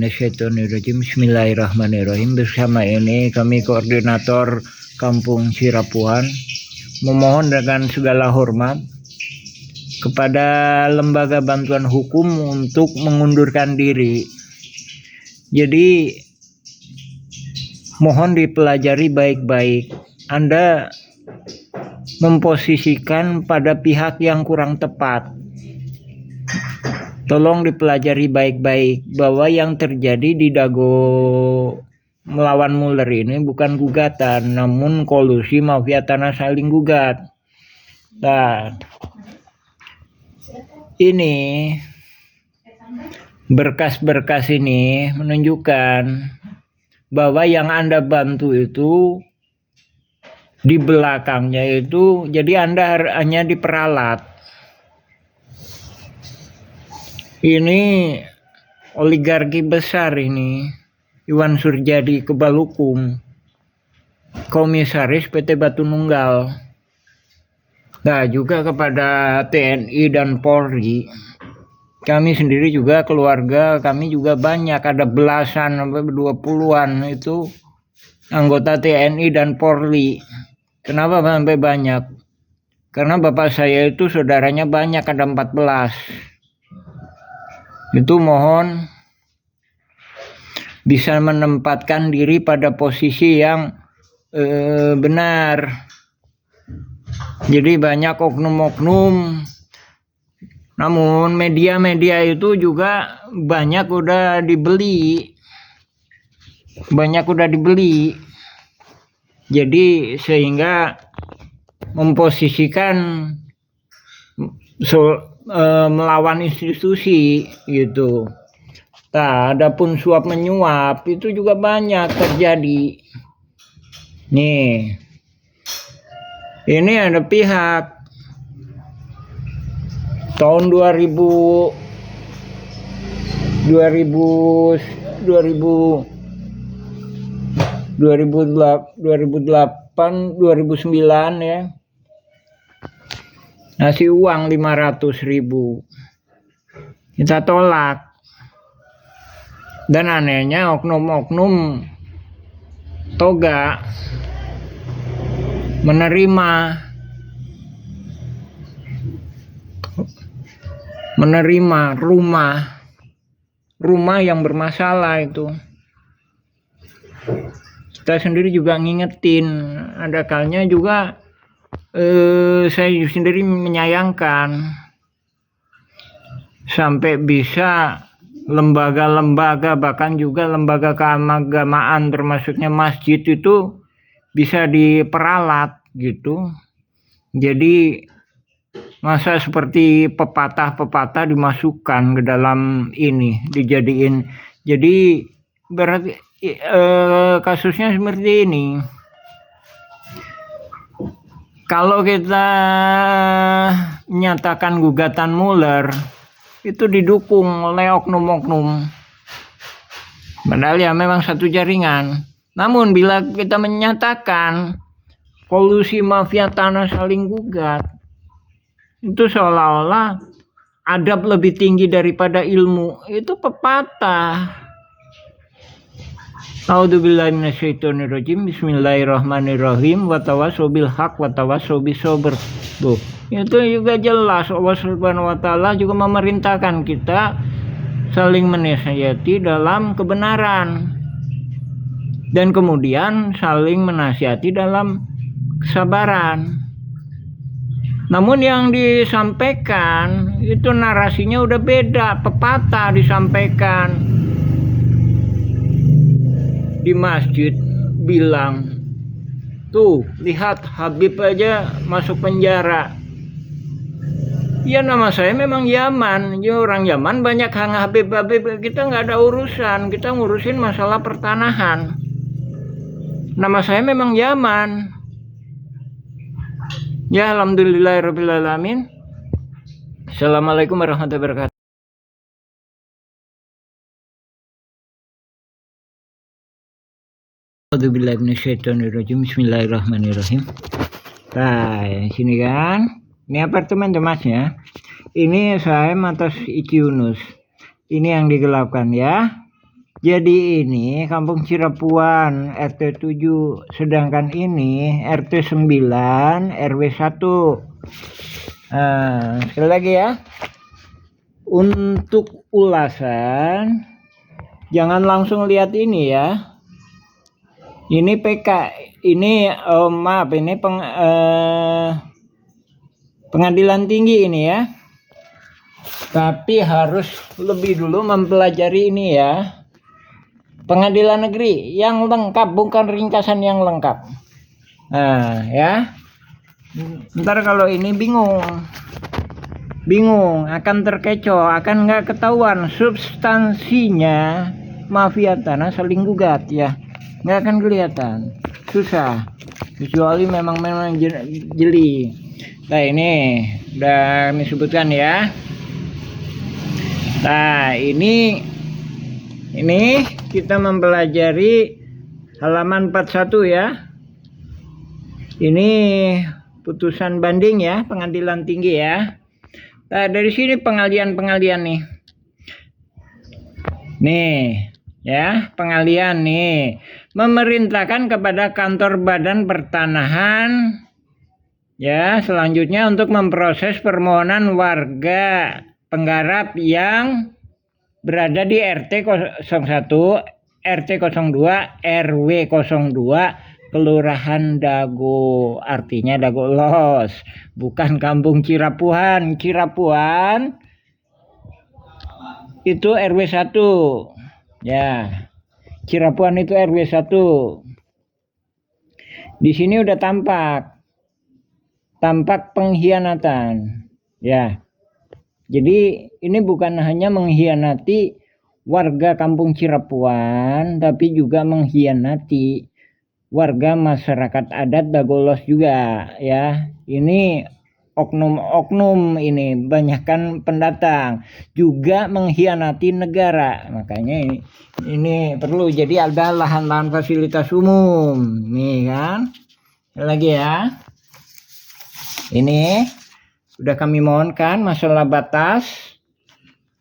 minasyaitonirrajim. Bismillahirrahmanirrahim. Bersama ini kami koordinator Kampung Sirapuan memohon dengan segala hormat kepada lembaga bantuan hukum untuk mengundurkan diri. Jadi mohon dipelajari baik-baik. Anda memposisikan pada pihak yang kurang tepat. Tolong dipelajari baik-baik bahwa yang terjadi di Dago melawan Muller ini bukan gugatan, namun kolusi mafia tanah saling gugat. Nah, ini berkas-berkas ini menunjukkan bahwa yang Anda bantu itu di belakangnya itu, jadi Anda hanya diperalat. Ini oligarki besar ini, Iwan Surjadi Kebalukum, komisaris PT Batu Nunggal. Nah, juga kepada TNI dan Polri. Kami sendiri juga, keluarga kami juga banyak, ada belasan sampai 20-an itu anggota TNI dan Polri. Kenapa sampai banyak? Karena bapak saya itu saudaranya banyak, ada 14. Itu mohon bisa menempatkan diri pada posisi yang benar. Jadi banyak oknum-oknum. Namun media-media itu juga banyak udah dibeli. Jadi sehingga memposisikan melawan institusi gitu. Nah, adapun suap menyuap itu juga banyak terjadi. Nih, ini ada pihak tahun 2008 2009 ya, ngasih uang 500.000, kita tolak. Dan anehnya oknum-oknum toga menerima rumah yang bermasalah itu. Kita sendiri juga ngingetin, ada kalanya juga saya sendiri menyayangkan sampai bisa lembaga-lembaga, bahkan juga lembaga keagamaan termasuknya masjid itu bisa diperalat gitu. Jadi masa seperti pepatah-pepatah dimasukkan ke dalam ini, dijadiin. Jadi berarti kasusnya seperti ini. Kalau kita menyatakan gugatan Muller itu didukung oleh oknum-oknum, padahal ya memang satu jaringan. Namun bila kita menyatakan kolusi mafia tanah saling gugat, itu seolah-olah adab lebih tinggi daripada ilmu. Itu pepatah. A'udzubillahi minasyaitonirrajim. Bismillahirrahmanirrahim. Watawasau bil haq watawasau bis sabr. Tuh, itu juga jelas Allah Subhanahu wa taala juga memerintahkan kita saling menasihati dalam kebenaran dan kemudian saling menasihati dalam kesabaran. Namun yang disampaikan itu narasinya udah beda, pepatah disampaikan. Di masjid bilang, tuh lihat Habib aja masuk penjara. Ya nama saya memang Yaman, ya orang Yaman banyak hang Habib, kita nggak ada urusan, kita ngurusin masalah pertanahan. Nama saya memang Yaman. Ya alhamdulillahirrabbilalamin. Assalamualaikum warahmatullahi wabarakatuh. A'udzubillahi minasyaitonirrajim. Bismillahirrahmanirrahim. Nah, sini kan. Ini apartemen Masnya. Ini saya atas Iki Yunus. Ini yang digelapkan ya. Jadi ini Kampung Cirapuan RT 7, sedangkan ini RT 9 RW 1. Nah, sekali lagi ya. Untuk ulasan jangan langsung lihat ini ya. Ini PK, ini maaf, ini pengadilan tinggi ini ya. Tapi harus lebih dulu mempelajari ini ya. Pengadilan negeri yang lengkap, bukan ringkasan yang lengkap. Nah ya, ntar kalau ini bingung, akan terkecoh, akan nggak ketahuan substansinya mafia tanah saling gugat ya, nggak akan kelihatan, susah, kecuali memang jeli. Nah ini udah kami sebutkan ya. Nah ini kita mempelajari halaman 41 ya. Ini putusan banding ya, pengadilan tinggi ya. Nah dari sini pengalian nih. Nih ya, pengalian nih. Memerintahkan kepada kantor badan pertanahan ya selanjutnya untuk memproses permohonan warga penggarap yang berada di RT 01, RT 02, RW 02, Kelurahan Dago. Artinya Dago Los, bukan Kampung Cirapuan. Cirapuan itu RW 1. Ya. Cirapuan itu RW 1. Di sini udah tampak pengkhianatan. Ya. Jadi ini bukan hanya mengkhianati warga Kampung Cirapuan, tapi juga mengkhianati warga masyarakat adat Dagolos juga ya. Ini oknum-oknum ini, banyakkan pendatang, juga mengkhianati negara. Makanya ini perlu. Jadi ada lahan-lahan fasilitas umum nih kan. Lagi ya. Ini udah kami mohonkan masalah batas.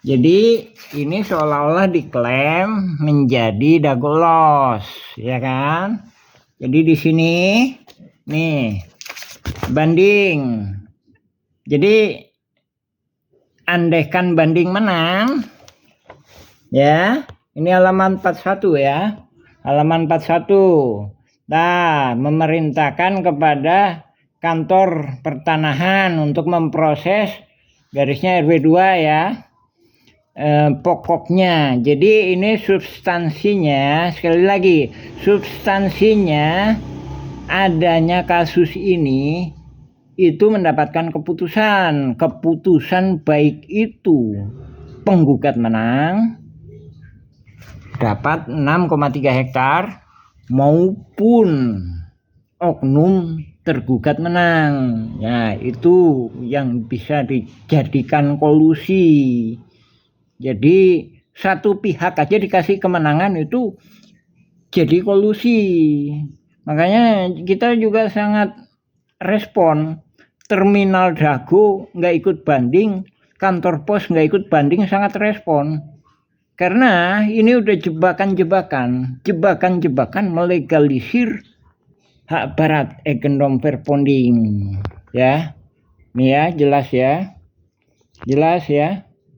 Jadi ini seolah-olah diklaim menjadi Dagolos, ya kan? Jadi di sini nih banding. Jadi andaikan banding menang, ya. Ini halaman 41 ya. Halaman 41. Nah, memerintahkan kepada kantor pertanahan untuk memproses garisnya RW 2 ya, pokoknya. Jadi ini substansinya, sekali lagi, substansinya adanya kasus ini itu mendapatkan keputusan baik itu penggugat menang dapat 6,3 hektar maupun oknum tergugat menang. Ya, itu yang bisa dijadikan kolusi. Jadi satu pihak aja dikasih kemenangan itu jadi kolusi. Makanya kita juga sangat respon. Terminal Dago nggak ikut banding, kantor pos nggak ikut banding, sangat respon. Karena ini udah jebakan melegalisir hak barat egendom perponding ya. Ini ya, jelas ya.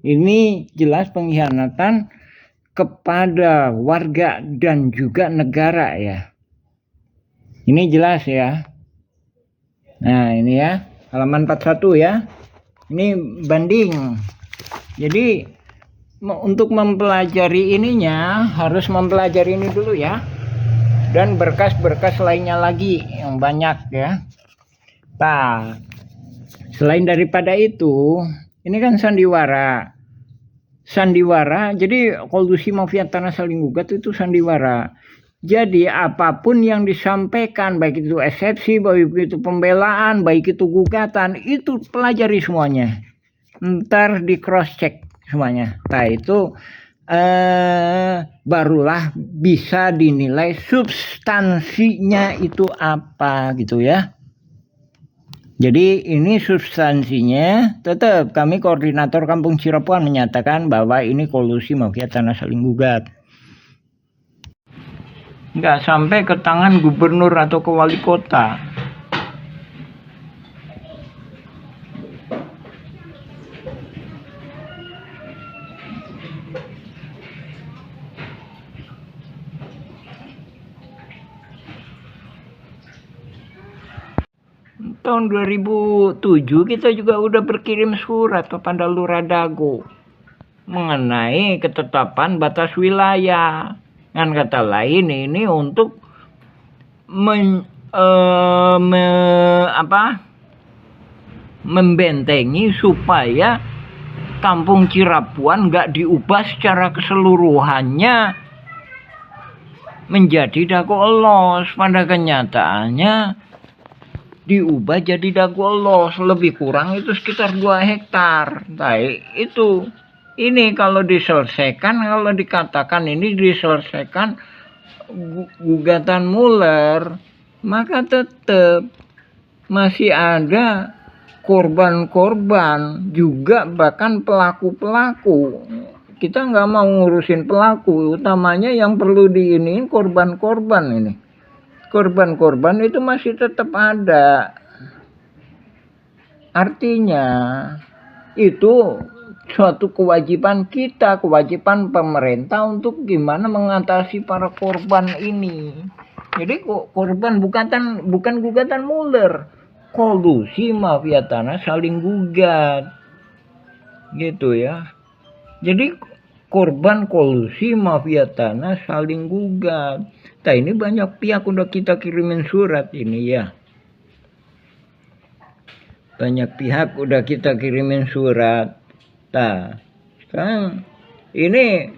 Ini jelas pengkhianatan kepada warga dan juga negara ya. Ini jelas ya. Nah ini ya, halaman 41 ya. Ini banding. Jadi untuk mempelajari ininya harus mempelajari ini dulu ya. Dan berkas-berkas lainnya lagi yang banyak ya. Nah, selain daripada itu, ini kan sandiwara. Jadi kolusi mafia tanah saling gugat itu sandiwara. Jadi apapun yang disampaikan, baik itu eksepsi, baik itu pembelaan, baik itu gugatan, itu pelajari semuanya. Ntar di cross check semuanya. Nah itu barulah bisa dinilai substansinya itu apa gitu ya. Jadi ini substansinya tetap kami koordinator Kampung Cirapuan menyatakan bahwa ini kolusi mafia tanah saling gugat. nggak sampai ke tangan gubernur atau ke wali kota. Tahun 2007 kita juga udah berkirim surat kepada Lurah Dago mengenai ketetapan batas wilayah. Dengan kata lain, ini untuk membentengi supaya Kampung Cirapuan nggak diubah secara keseluruhannya menjadi Dago Elos. Pada kenyataannya diubah jadi Dago Elos, lebih kurang itu sekitar 2 hektar. Nah, itu ini kalau diselesaikan, kalau dikatakan ini diselesaikan gugatan Muller, maka tetap masih ada korban-korban juga, bahkan pelaku-pelaku. Kita nggak mau ngurusin pelaku, utamanya yang perlu diiniin korban-korban ini. Korban-korban itu masih tetap ada. Artinya itu suatu kewajiban kita, kewajiban pemerintah untuk gimana mengatasi para korban ini. Jadi korban bukan gugatan Muller, kolusi mafia tanah saling gugat, gitu ya. Jadi korban kolusi mafia tanah saling gugat. Nah, ini banyak pihak udah kita kirimin surat ini ya. Banyak pihak udah kita kirimin surat. Nah, sekarang ini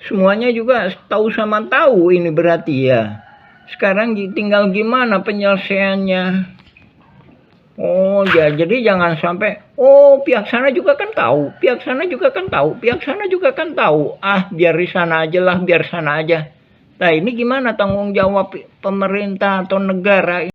semuanya juga tahu sama tahu ini berarti ya. Sekarang tinggal gimana penyelesaiannya. Oh ya, jadi jangan sampai pihak sana juga kan tahu, pihak sana juga kan tahu, pihak sana juga kan tahu. Biar di sana aja lah, biar sana aja. Nah, ini gimana tanggung jawab pemerintah atau negara?